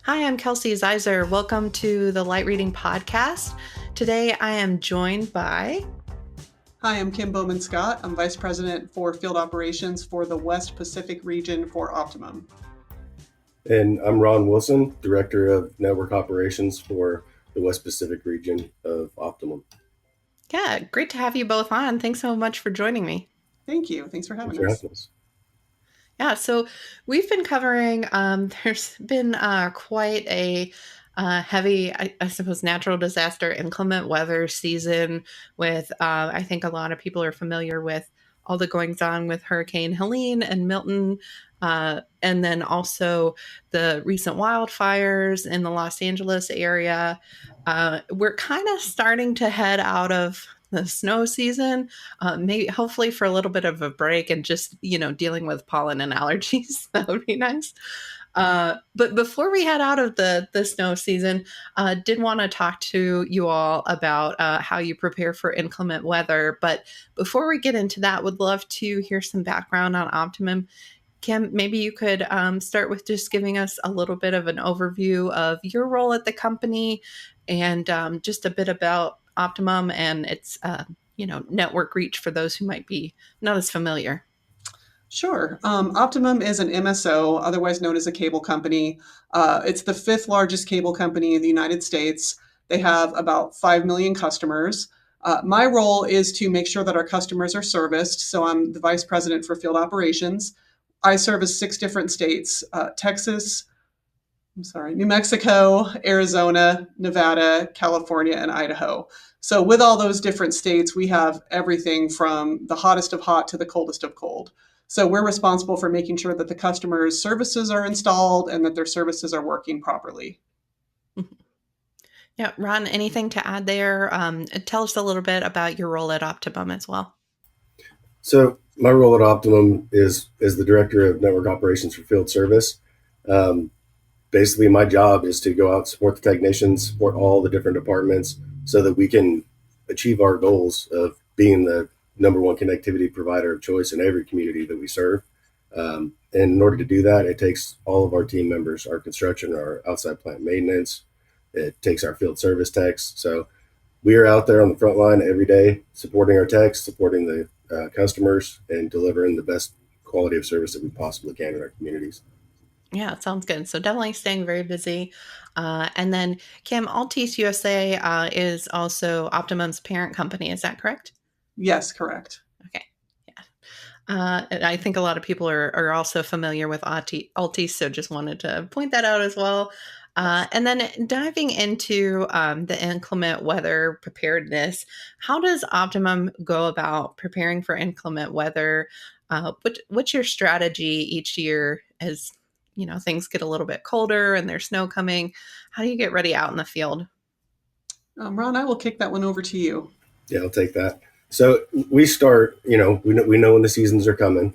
Hi, I'm Kelsey Zeiser. Welcome to the Light Reading Podcast. Today I am joined by. Hi, I'm Kim Bowman-Scott. I'm Vice President for Field Operations for the West Pacific region for Optimum. And I'm Ron Wilson, Director of Network Operations for the West Pacific region of Optimum. Yeah, great to have you both on. Thanks so much for joining me. Thank you. Thanks for Thanks having for us. having us. Yeah, so we've been covering, there's been quite a heavy, I suppose, natural disaster, inclement weather season with, I think a lot of people are familiar with all the goings on with Hurricane Helene and Milton, and then also the recent wildfires in the Los Angeles area. We're kind of starting to head out of the snow season, maybe hopefully for a little bit of a break and just, dealing with pollen and allergies. That would be nice. But before we head out of the snow season, did want to talk to you all about how you prepare for inclement weather. But before we get into that, would love to hear some background on Optimum. Kim, maybe you could start with just giving us a little bit of an overview of your role at the company and just a bit about Optimum and its network reach for those who might be not as familiar. Sure. Optimum is an MSO, otherwise known as a cable company. It's the fifth largest cable company in the United States. They have about 5 million customers. My role is to make sure that our customers are serviced. So I'm the Vice President for Field Operations. I service 6 different states: New Mexico, Arizona, Nevada, California, and Idaho. So with all those different states, we have everything from the hottest of hot to the coldest of cold. So we're responsible for making sure that the customers' services are installed and that their services are working properly. Yeah, Ron, anything to add there? Tell us a little bit about your role at Optimum as well. So my role at Optimum is as the Director of Network Operations for Field Service. Um, Basically, my job is to go out and support the technicians, support all the different departments so that we can achieve our goals of being the number one connectivity provider of choice in every community that we serve. And in order to do that, it takes all of our team members, our construction, our outside plant maintenance. It takes our field service techs. So we are out there on the front line every day, supporting our techs, supporting the customers, and delivering the best quality of service that we possibly can in our communities. Yeah, it sounds good. So definitely staying very busy. And then Kim, Altice USA is also Optimum's parent company. Is that correct? Yes, correct. Okay. Yeah. And I think a lot of people are also familiar with Altice, so just wanted to point that out as well. And then diving into the inclement weather preparedness, how does Optimum go about preparing for inclement weather? What's your strategy each year as things get a little bit colder and there's snow coming? How do you get ready out in the field? Ron, I will kick that one over to you. Yeah, I'll take that. So we start, we know when the seasons are coming.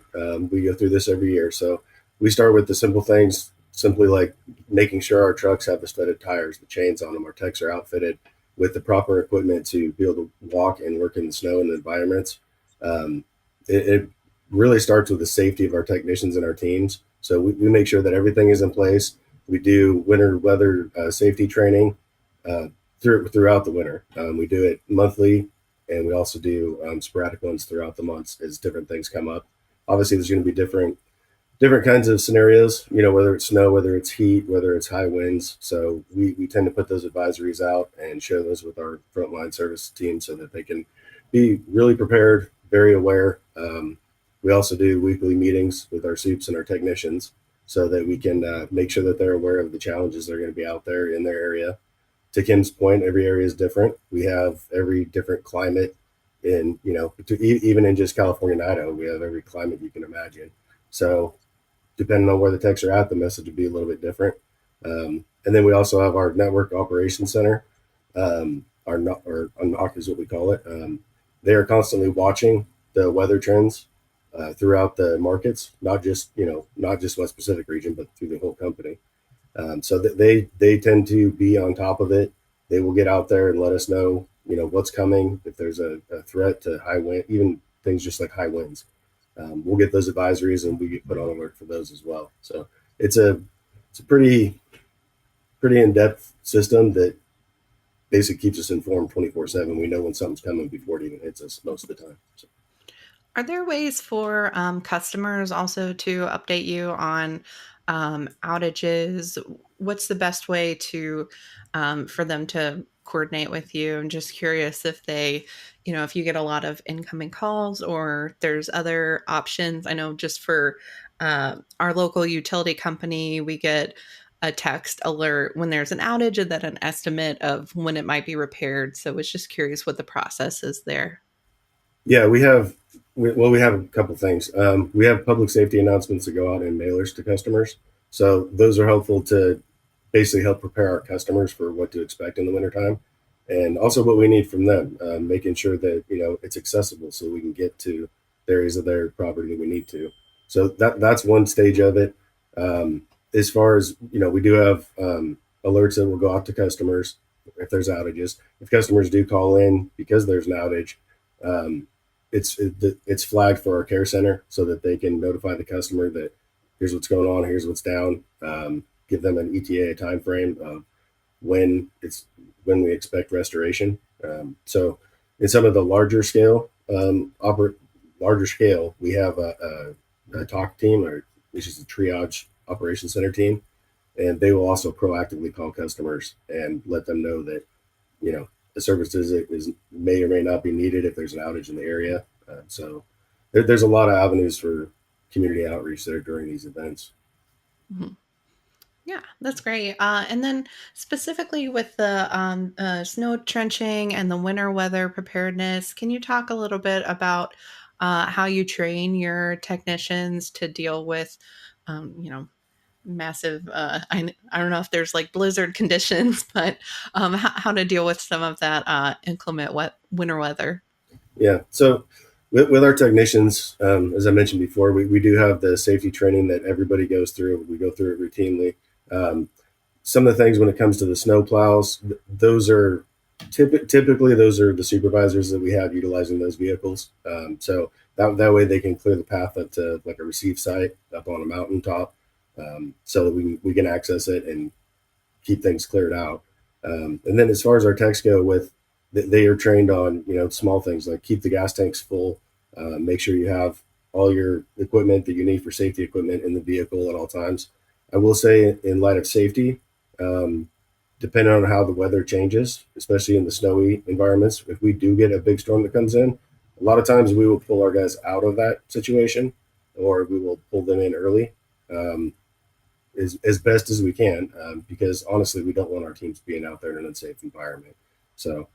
We go through this every year. So we start with the simple things, simply like making sure our trucks have the studded tires, the chains on them. Our techs are outfitted with the proper equipment to be able to walk and work in the snow and the environments. It really starts with the safety of our technicians and our teams. So we make sure that everything is in place. We do winter weather safety training throughout the winter. We do it monthly, and we also do sporadic ones throughout the months as different things come up. Obviously, there's going to be different kinds of scenarios. Whether it's snow, whether it's heat, whether it's high winds. So we tend to put those advisories out and share those with our frontline service team so that they can be really prepared, very aware. We also do weekly meetings with our soups and our technicians so that we can make sure that they're aware of the challenges that are going to be out there in their area. To Kim's point, every area is different. We have every different climate even in just California and Idaho, we have every climate you can imagine. So depending on where the techs are at, the message would be a little bit different. And then we also have our network operations center, our NOC is what we call it. They are constantly watching the weather trends throughout the markets, not just West Pacific region, but through the whole company. So they tend to be on top of it. They will get out there and let us know, what's coming. If there's a threat to high wind, even things just like high winds, we'll get those advisories and we get put on alert for those as well. So it's a pretty pretty in-depth system that basically keeps us informed 24/7. We know when something's coming before it even hits us most of the time. So. Are there ways for customers also to update you on outages? What's the best way to for them to coordinate with you? I'm just curious if they, if you get a lot of incoming calls or there's other options. I know just for our local utility company, we get a text alert when there's an outage and then an estimate of when it might be repaired. So I was just curious what the process is there. Yeah, we have a couple things. We have public safety announcements that go out in mailers to customers. So those are helpful to basically help prepare our customers for what to expect in the wintertime and also what we need from them, making sure that, it's accessible so we can get to the areas of their property that we need to. So that's one stage of it. As far as, we do have alerts that will go out to customers if there's outages. If customers do call in because there's an outage, um, it's flagged for our care center so that they can notify the customer that here's what's going on, here's what's down, give them an ETA, a time frame of when we expect restoration. So in some of the larger scale, we have a talk team, or which is a triage operation center team, and they will also proactively call customers and let them know that the service is may or may not be needed if there's an outage in the area. So there's a lot of avenues for community outreach there during these events. Mhm. Yeah, that's great. And then specifically with the snow trenching and the winter weather preparedness, can you talk a little bit about how you train your technicians to deal with, massive, I don't know if there's like blizzard conditions, but how to deal with some of that inclement winter weather? Yeah. So with our technicians, as I mentioned before, we do have the safety training that everybody goes through. We go through it routinely. Um, some of the things when it comes to the snow plows, those are typically those are the supervisors that we have utilizing those vehicles. So that way they can clear the path up to like a receive site up on a mountaintop, so that we can access it and keep things cleared out. And then as far as our techs go, they are trained on small things like keep the gas tanks full, make sure you have all your equipment that you need for safety equipment in the vehicle at all times. I will say, in light of safety, um, depending on how the weather changes, especially in the snowy environments, if we do get a big storm that comes in, a lot of times we will pull our guys out of that situation, or we will pull them in early. Um, as best as we can, because honestly, we don't want our teams being out there in an unsafe environment. So,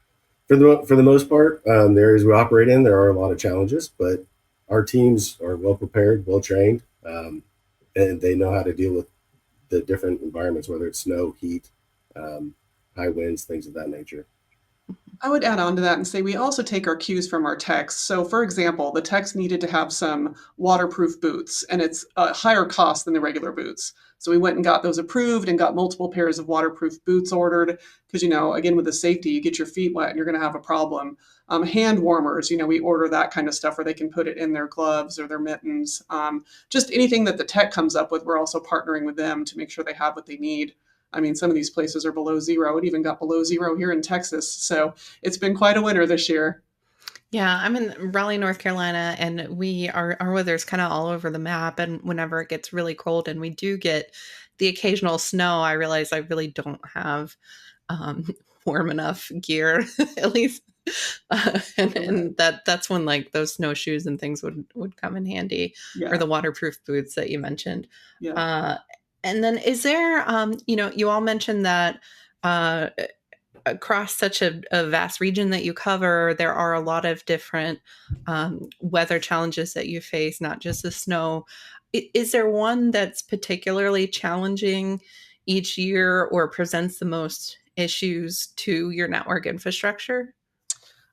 for the most part, the areas we operate in, there are a lot of challenges, but our teams are well prepared, well trained, and they know how to deal with the different environments, whether it's snow, heat, um, high winds, things of that nature. I would add on to that and say we also take our cues from our techs. So, for example, the techs needed to have some waterproof boots, and it's a higher cost than the regular boots. So, we went and got those approved and got multiple pairs of waterproof boots ordered because, again, with the safety, you get your feet wet and you're going to have a problem. Hand warmers, we order that kind of stuff where they can put it in their gloves or their mittens. Just anything that the tech comes up with, we're also partnering with them to make sure they have what they need. I mean, some of these places are below zero. It even got below zero here in Texas. So it's been quite a winter this year. Yeah, I'm in Raleigh, North Carolina, and our weather's kind of all over the map. And whenever it gets really cold, and we do get the occasional snow, I realize I really don't have um, warm enough gear, at least, Okay. and that's when like those snowshoes and things would come in handy, or Yeah. the waterproof boots that you mentioned. Yeah. Uh, and then is there, you all mentioned that. Uh, Across such a vast region that you cover, there are a lot of different weather challenges that you face, not just the snow. Is there one that's particularly challenging each year or presents the most issues to your network infrastructure?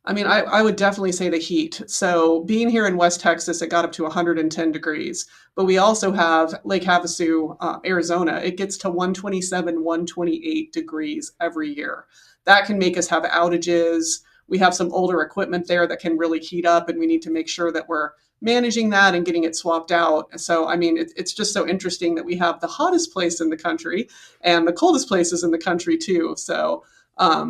I mean, I would definitely say the heat. So, being here in West Texas, it got up to 110 degrees. But we also have Lake Havasu, Arizona. It gets to 127, 128 degrees every year. That can make us have outages. we have some older equipment there that can really heat up, and we need to make sure that we're managing that and getting it swapped out. So, I mean, it's just so interesting that we have the hottest place in the country and the coldest places in the country too. So,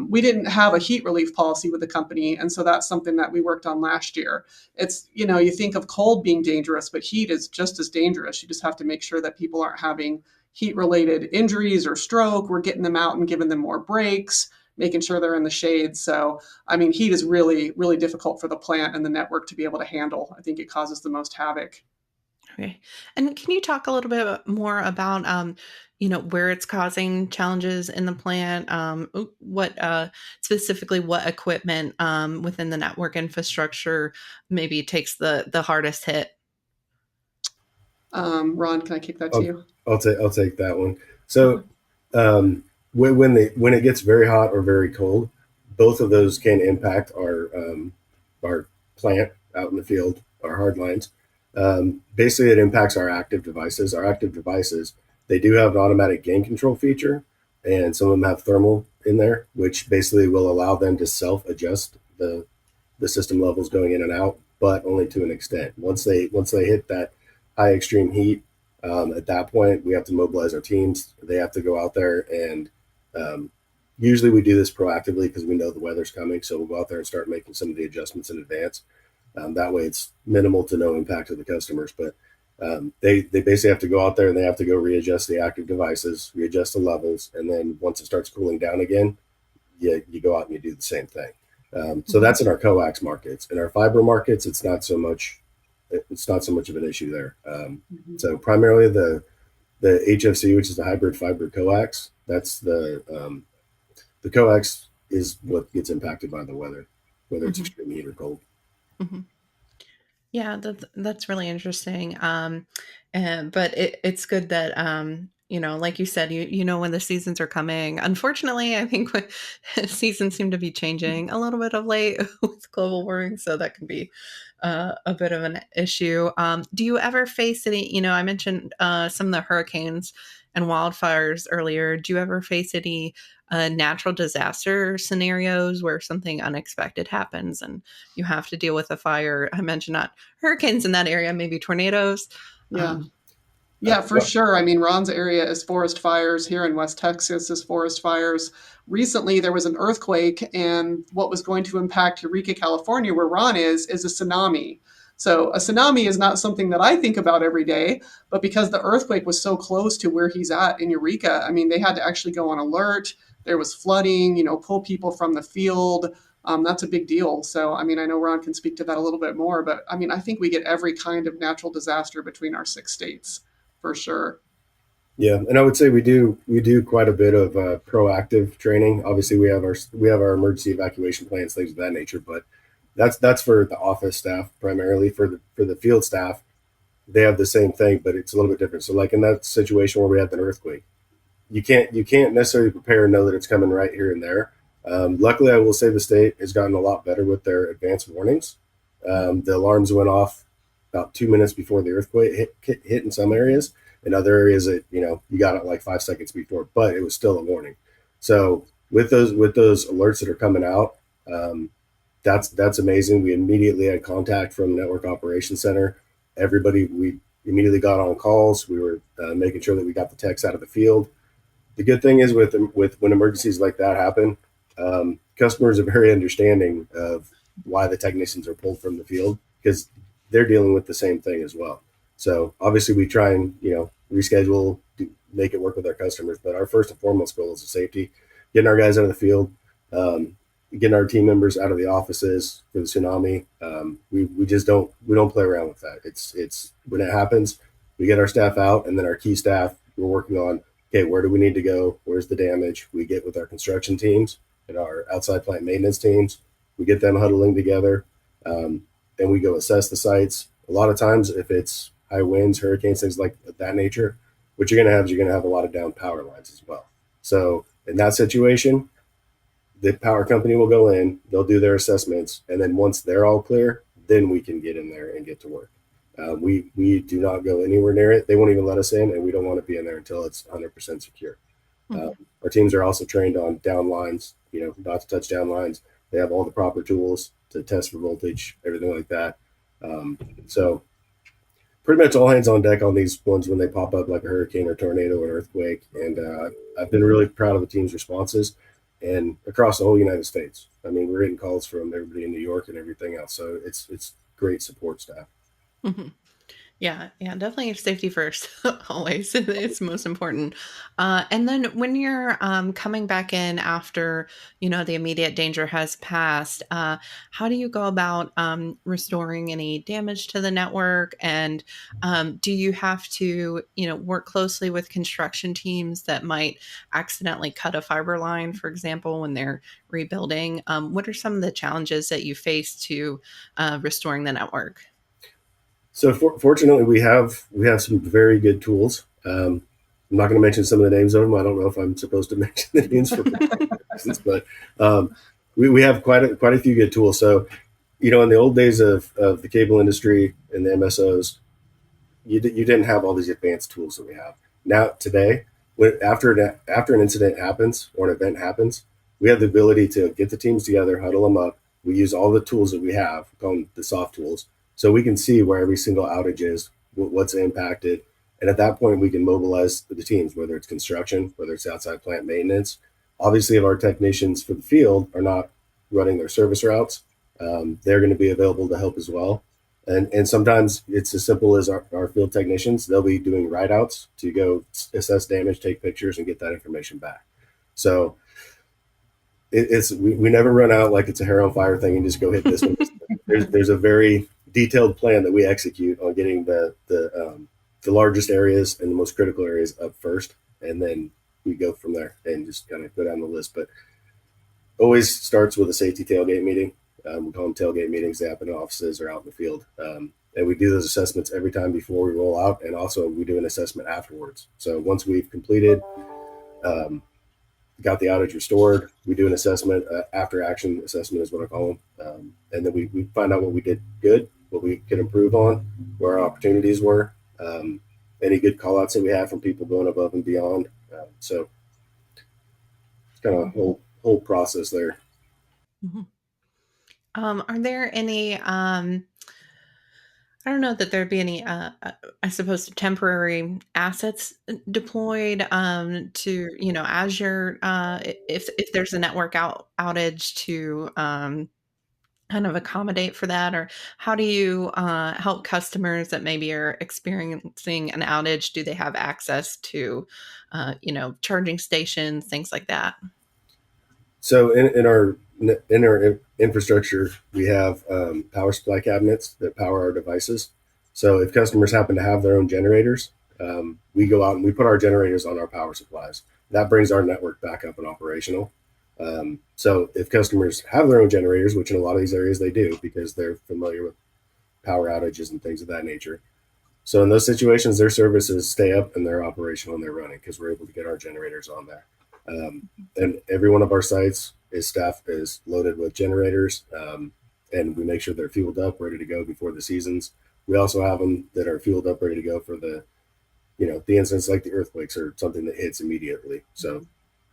we didn't have a heat relief policy with the company, and so that's something that we worked on last year. It's, you think of cold being dangerous, but heat is just as dangerous. You just have to make sure that people aren't having heat related injuries or stroke. We're getting them out and giving them more breaks, making sure they're in the shade. So, I mean, heat is really, really difficult for the plant and the network to be able to handle. I think it causes the most havoc. Okay. And can you talk a little bit more about, where it's causing challenges in the plant? What specifically, what equipment within the network infrastructure maybe takes the hardest hit? Ron, can I kick that to I'll, you? I'll take that one. Okay. So when it gets very hot or very cold, both of those can impact our plant out in the field, our hard lines. Basically, it impacts our active devices. Our active devices, they do have an automatic gain control feature, and some of them have thermal in there, which basically will allow them to self adjust the system levels going in and out, but only to an extent. Once they hit that high extreme heat, at that point we have to mobilize our teams. They have to go out there and um, usually we do this proactively because we know the weather's coming, so we'll go out there and start making some of the adjustments in advance. That way, it's minimal to no impact to the customers. But they basically have to go out there and they have to go readjust the active devices, readjust the levels, and then once it starts cooling down again, you go out and you do the same thing. So Mhm. that's in our coax markets. In our fiber markets, it's not so much. It's not so much of an issue there. Mhm. So primarily the HFC, which is the hybrid fiber coax, that's the coax is what gets impacted by the weather, whether it's Mhm. extreme heat or cold. Mhm. Yeah, that's really interesting. But it's good that like you said, you know when the seasons are coming. Unfortunately, I think when seasons seem to be changing a little bit of late with global warming, so that can be a bit of an issue. Do you ever face any? I mentioned some of the hurricanes and wildfires earlier. Do you ever face any natural disaster scenarios where something unexpected happens and you have to deal with a fire? I mentioned not hurricanes in that area, maybe tornadoes. Yeah. Um, Yeah, for Well, sure. I mean, Ron's area is forest fires. Here in West Texas is forest fires. Recently, there was an earthquake, and what was going to impact Eureka, California, where Ron is a tsunami. So, a tsunami is not something that I think about every day, but because the earthquake was so close to where he's at in Eureka, I mean, they had to actually go on alert. There was flooding, pull people from the field. That's a big deal. So, I mean, I know Ron can speak to that a little bit more, but I mean, I think we get every kind of natural disaster between our 6 states for sure. yeah, and I would say we do quite a bit of proactive training. Obviously, we have our emergency evacuation plans, things of that nature. But that's for the office staff primarily. For the field staff, they have the same thing, but it's a little bit different. So, like in that situation where we had an earthquake, you can't necessarily prepare and know that it's coming right here and there. Luckily, I will say the state has gotten a lot better with their advanced warnings. The alarms went off about 2 minutes before the earthquake hit in some areas. In other areas, you got it like 5 seconds before, but it was still a warning. So with those alerts that are coming out, um, that's amazing. We immediately had contact from the network operations center. Everybody, we immediately got on calls. We were making sure that we got the techs out of the field. The good thing is with when emergencies like that happen, customers are very understanding of why the technicians are pulled from the field because they're dealing with the same thing as well. So obviously we try and reschedule, make it work with our customers, but our first and foremost goal is the safety, getting our guys out of the field, getting our team members out of the offices for the tsunami. We just don't play around with that. It's when it happens, we get our staff out, and then our key staff we're working on. Okay, where do we need to go? Where's the damage? We get with our construction teams and our outside plant maintenance teams. We get them huddling together. Then we go assess the sites. A lot of times, if it's high winds, hurricanes, things like that nature, what you're going to have a lot of down power lines as well. So in that situation, the power company will go in, they'll do their assessments, and then once they're all clear, then we can get in there and get to work. We do not go anywhere near it. They won't even let us in, and we don't want to be in there until it's 100% secure. Uh, mhm. our teams are also trained on down lines, not to touch down lines. They have all the proper tools to test for voltage, everything like that. Um, so pretty much all hands on deck on these ones when they pop up like a hurricane or tornado or earthquake. And I've been really proud of the team's responses and across the whole United States. I mean, we're getting calls from everybody in New York and everything else. So it's great support staff. Mhm. Yeah, yeah, definitely safety first. Always, it's most important. And then when you're coming back in after the immediate danger has passed, how do you go about restoring any damage to the network? And do you have to work closely with construction teams that might accidentally cut a fiber line, for example, when they're rebuilding? What are some of the challenges that you face to restoring the network? So fortunately, we have some very good tools. I'm not going to mention some of the names of them. I don't know if I'm supposed to mention the names for reasons, but um, we have quite a few good tools. So in the old days of the cable industry and the MSOs, you didn't have all these advanced tools that we have now today. After an incident happens or an event happens, we have the ability to get the teams together, huddle them up. We use all the tools that we have, call them the soft tools, so we can see where every single outage is, what's impacted, and at that point we can mobilize the teams, whether it's construction, whether it's outside plant maintenance. Obviously, if our technicians for the field are not running their service routes, they're going to be available to help as well. And sometimes it's as simple as our field technicians. They'll be doing ride outs to go assess damage, take pictures, and get that information back. So we never run out like it's a hair on fire thing and just go hit this one. There's a very detailed plan that we execute on getting the largest areas and the most critical areas up first, and then we go from there and just kind of go down the list. But always starts with a safety tailgate meeting. We call them tailgate meetings. They happen in offices or out in the field. And we do those assessments every time before we roll out. And also we do an assessment afterwards. So once we've completed, um, got the outage restored, we do an assessment, after action assessment is what I call them. And then we find out what we did good, what we could improve on, where our opportunities were, any good call outs that we had from people going above and beyond. So it's kind of a whole process there. Mhm. Are there any, I don't know that there'd be any, I suppose, temporary assets deployed to, as you're, if there's a network outage to kind of accommodate for that, or how do you help customers that maybe are experiencing an outage? Do they have access to, charging stations, things like that? So in our infrastructure, we have power supply cabinets that power our devices. So if customers happen to have their own generators, we go out and we put our generators on our power supplies. That brings our network back up and operational. So if customers have their own generators, which in a lot of these areas they do because they're familiar with power outages and things of that nature. So in those situations, their services stay up and they're operational and they're running because we're able to get our generators on there. And every one of our sites is staff is loaded with generators, and we make sure they're fueled up, ready to go before the seasons. We also have them that are fueled up, ready to go for the incidents like the earthquakes or something that hits immediately. So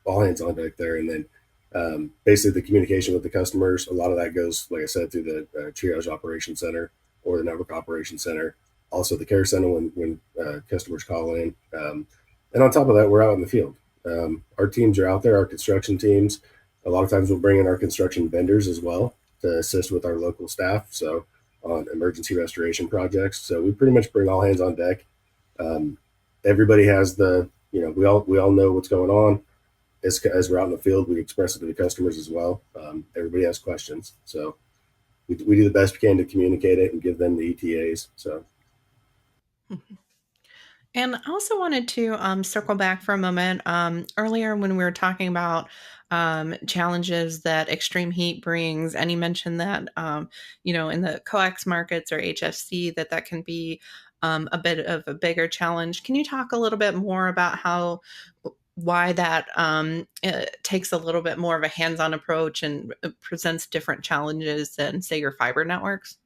all hands on deck there, and then basically the communication with the customers. A lot of that goes, like I said, through the triage operation center or the network operation center. Also the care center when customers call in. And on top of that, we're out in the field. Our teams are out there, our construction teams. A lot of times we'll bring in our construction vendors as well to assist with our local staff. So on emergency restoration projects. So we pretty much bring all hands on deck. Um, Everybody has we all know what's going on. As we're out in the field, we express it to the customers as well. Everybody has questions. So we do the best we can to communicate it and give them the ETAs. So And I also wanted to circle back for a moment. Earlier, when we were talking about challenges that extreme heat brings, and you mentioned that, in the coax markets or HFC, that can be a bit of a bigger challenge. Can you talk a little bit more about why that takes a little bit more of a hands on approach and presents different challenges than, say, your fiber networks?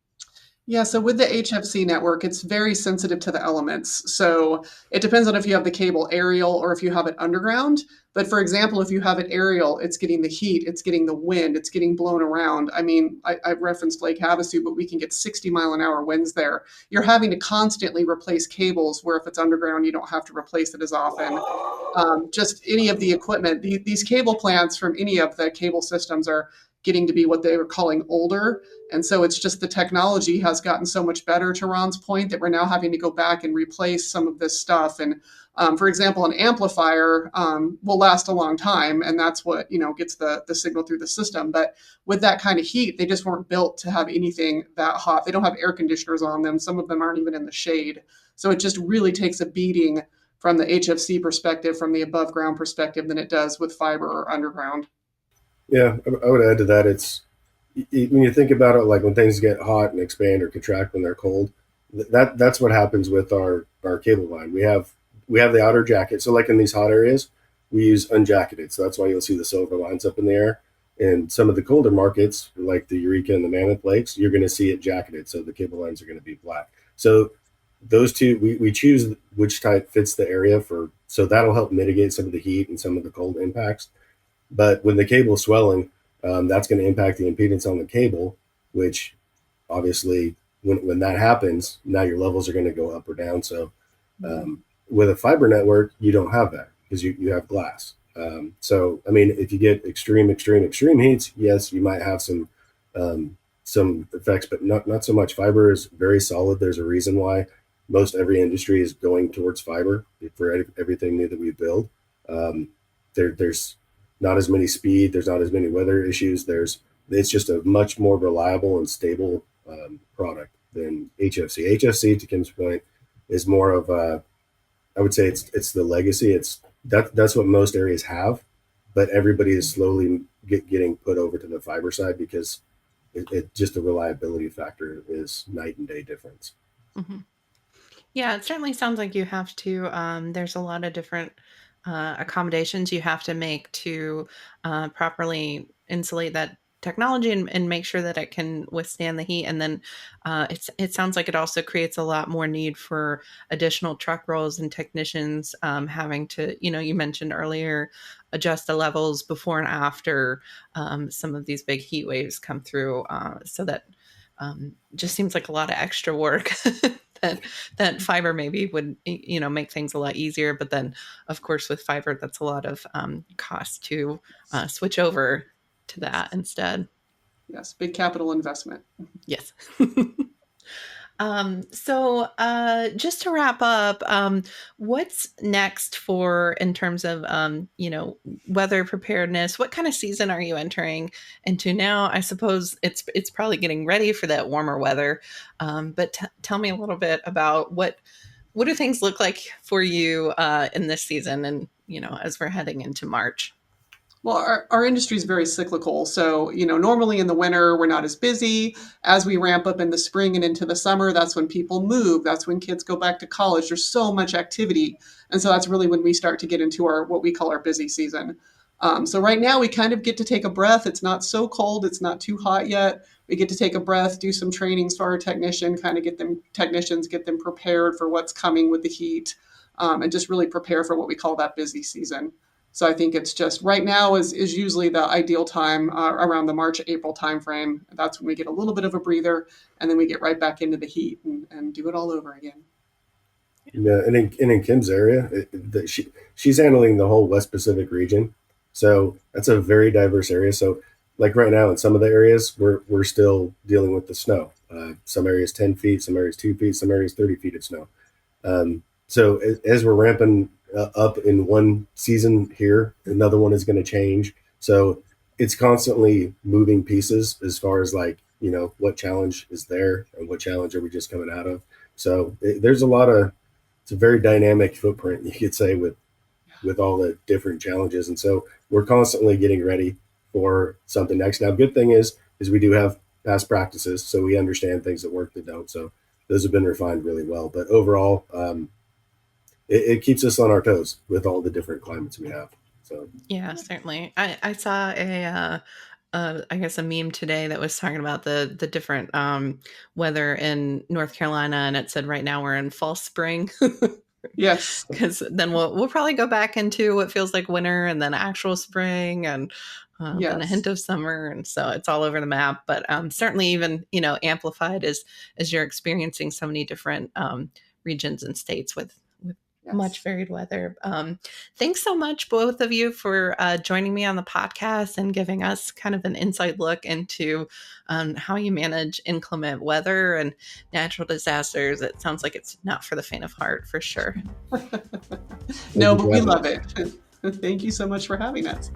Yeah, so with the HFC network, it's very sensitive to the elements. So it depends on if you have the cable aerial or if you have it underground. But for example, if you have it aerial, it's getting the heat, it's getting the wind, it's getting blown around. I mean, I referenced Lake Havasu, but we can get 60-mile-an-hour winds there. You're having to constantly replace cables, where if it's underground, you don't have to replace it as often. Just any of the equipment, these cable plants from any of the cable systems are getting to be what they were calling older. And so it's just the technology has gotten so much better, to Ron's point, that we're now having to go back and replace some of this stuff. And for example, an amplifier will last a long time, and that's what gets the signal through the system. But with that kind of heat, they just weren't built to have anything that hot. They don't have air conditioners on them. Some of them aren't even in the shade. So it just really takes a beating from the HFC perspective, from the above ground perspective, than it does with fiber or underground. Yeah, I would add to that. When you think about it, like when things get hot and expand or contract when they're cold, that's what happens with our cable line. We have the outer jacket. So like in these hot areas, we use unjacketed. So that's why you'll see the silver lines up in the air. And some of the colder markets, like the Eureka and the Mammoth Lakes, you're going to see it jacketed. So the cable lines are going to be black. So those two, we choose which type fits the area for. So that'll help mitigate some of the heat and some of the cold impacts. But when the cable is swelling, that's going to impact the impedance on the cable, which obviously, when that happens, now your levels are going to go up or down. So with a fiber network, you don't have that because you have glass. So, I mean, if you get extreme heats, yes, you might have some effects, but not so much. Fiber is very solid. There's a reason why most every industry is going towards fiber for everything new that we build. Um, there's not as many speed. There's not as many weather issues. It's just a much more reliable and stable product than HFC. HFC, to Kim's point, is more of a, I would say it's the legacy. That's what most areas have, but everybody is slowly getting put over to the fiber side because it just the reliability factor is night and day difference. Hmm. Yeah, it certainly sounds like you have to. There's a lot of different accommodations you have to make to properly insulate that technology and make sure that it can withstand the heat. And then it sounds like it also creates a lot more need for additional truck rolls and technicians having to, you mentioned earlier, adjust the levels before and after some of these big heat waves come through, so that just seems like a lot of extra work that fiber maybe would make things a lot easier. But then, of course, with fiber, that's a lot of cost to switch over to that instead. Yes, big capital investment. Yes. So just to wrap up, what's next for in terms of weather preparedness? What kind of season are you entering into now? I suppose it's probably getting ready for that warmer weather. But tell me a little bit about what do things look like for you in this season, and as we're heading into March. Well, our industry is very cyclical. So, normally in the winter, we're not as busy. As we ramp up in the spring and into the summer, that's when people move. That's when kids go back to college. There's so much activity. And so that's really when we start to get into what we call our busy season. So right now we kind of get to take a breath. It's not so cold. It's not too hot yet. We get to take a breath, do some trainings for our technician, kind of get them prepared for what's coming with the heat, and just really prepare for what we call that busy season. So I think it's just right now is usually the ideal time, around the March, April timeframe. That's when we get a little bit of a breather, and then we get right back into the heat and do it all over again. Yeah, and in Kim's area, she's handling the whole West Pacific region, so that's a very diverse area. So, like right now, in some of the areas, we're still dealing with the snow. Some areas 10 feet, some areas 2 feet, some areas 30 feet of snow. So as we're ramping up in one season here, another one is going to change. So it's constantly moving pieces as far as like what challenge is there and what challenge are we just coming out of. So there's a lot of it's a very dynamic footprint, you could say, with all the different challenges, and so we're constantly getting ready for something next. Now, good thing is we do have past practices, so we understand things that work that don't. So those have been refined really well. But overall, it keeps us on our toes with all the different climates we have. So Yeah, certainly. I saw I guess a meme today that was talking about the different weather in North Carolina, and it said right now we're in fall spring. Yes. Because then we'll probably go back into what feels like winter, and then actual spring, and then a hint Yes. of summer, and so it's all over the map. But certainly, even amplified as you're experiencing so many different regions and states with much Yes. varied weather. Thanks so much, both of you, for joining me on the podcast and giving us kind of an inside look into how you manage inclement weather and natural disasters. It sounds like it's not for the faint of heart, for sure. Thank No, you but for we having love us. it. Thank you so much for having us.